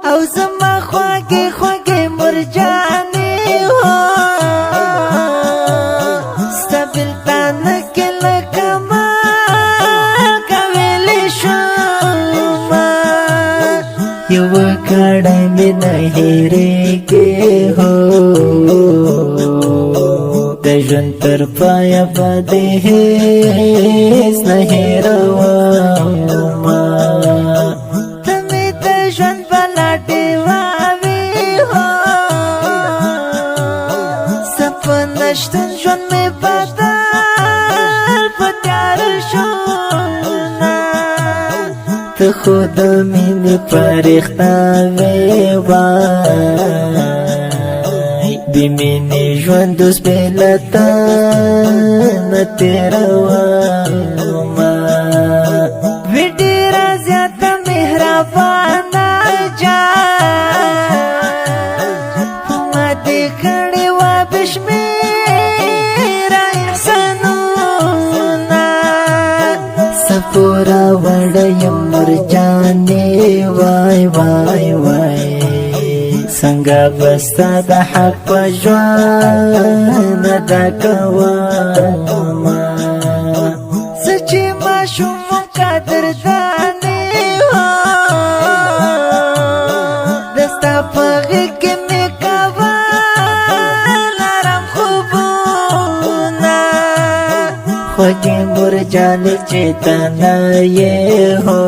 او زما خواږه خواږه مرجانې هو ستبل تان کله کما کوي شوما یو کړه مې نه هېرېږي هو د ژوند تر پایه به دې هېڅ نه هېرومه ته مې د ژوند بلا ډېوه هو سپه نشتون ژوند مې بدل په تیاره شونه ته خو د مینې فرښته وې وای بې مینې ژوند اوس بې له تا نه تېرومه وې ډېره زیاته مهربانه ما دې کړې وه بې شمېره احسانونه سپوره وړه یم مرجانې وای وای وای څنګه بستا د حق په ژوند ادا کومه زه چې ماشوم قدردانې وم د ستا په غېږ کې مې کول ارام خوبونه خوږې مرجانې چې ته نه یې هو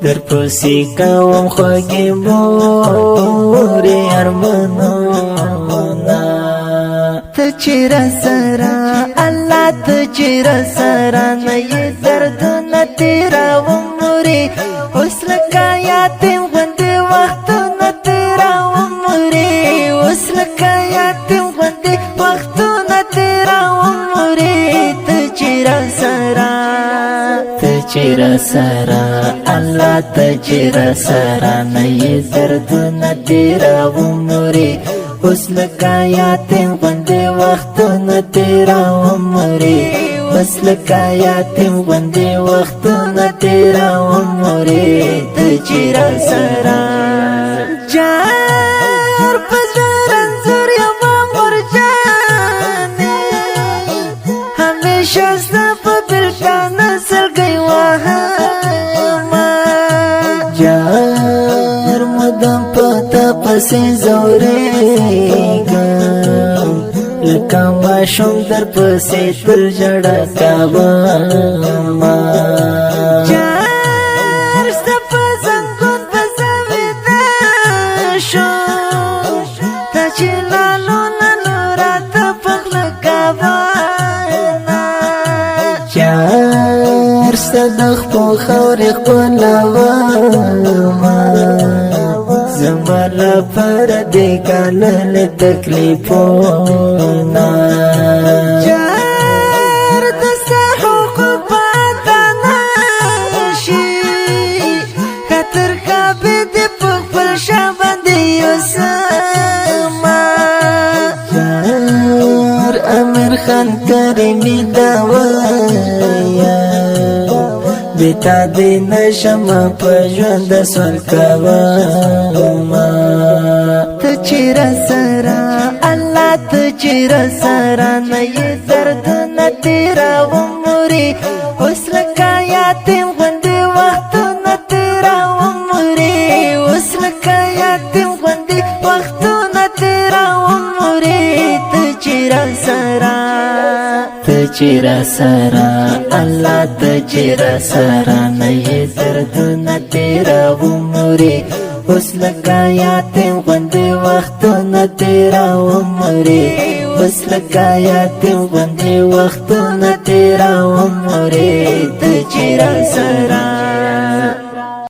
در پسې کوم خوږې مورې ارمانونه ته چې راسره الله ته چې راسره نه یې دردونه تېروم مورې اوس لکه یتیم غوندې وختونه تېروم مورې اوس لکه یتیم غوندې وختونه تېروم مورې ته چې راسره چې راسره الله ته چې راسره نه یې دردونه تېروم مورې اوس لکه یتیم غوندې وختونه تېروم مورې اوس لکه یتیم غوندې وختونه تېروم مورې ته چې راسره جار په زړه رنځور یمه مرجانې همیشه ستا په بېلتانه سلګۍ وهمه جار مدام په تا پسې ځورېږم لکه ماشوم در پسې تل ژړا کومه جار ستا په زنګون پسې ویده شوم تا چې لالونه نو راته په خوله کومه جار ستا د خپو خاورې ښکلومه زما لپاره دې ګاللې تکلیفونه جار د ستا حقوق به ادا نه شي که تر کعبې دې په خپل شا باندې یوسمه جار امیر خان کریمي دا وایه بې تا دې نشم په ژوند سوال کومه ته چې راسره الله ته چې راسره نه یې دردونه تېروم مورې اوس لکه یتیم غوندې وختونه تېروم مورې اوس لکه یتیم غوندې وختونه تېروم مورې ته چې راسره ته چې راسره الله ته چې راسره نه یې دردونه تېروم مورې اوس لکه یتیم غوندې وختونه تېروم مورې اوس لکه یتیم غوندې وختونه تېروم مورې ته چې راسره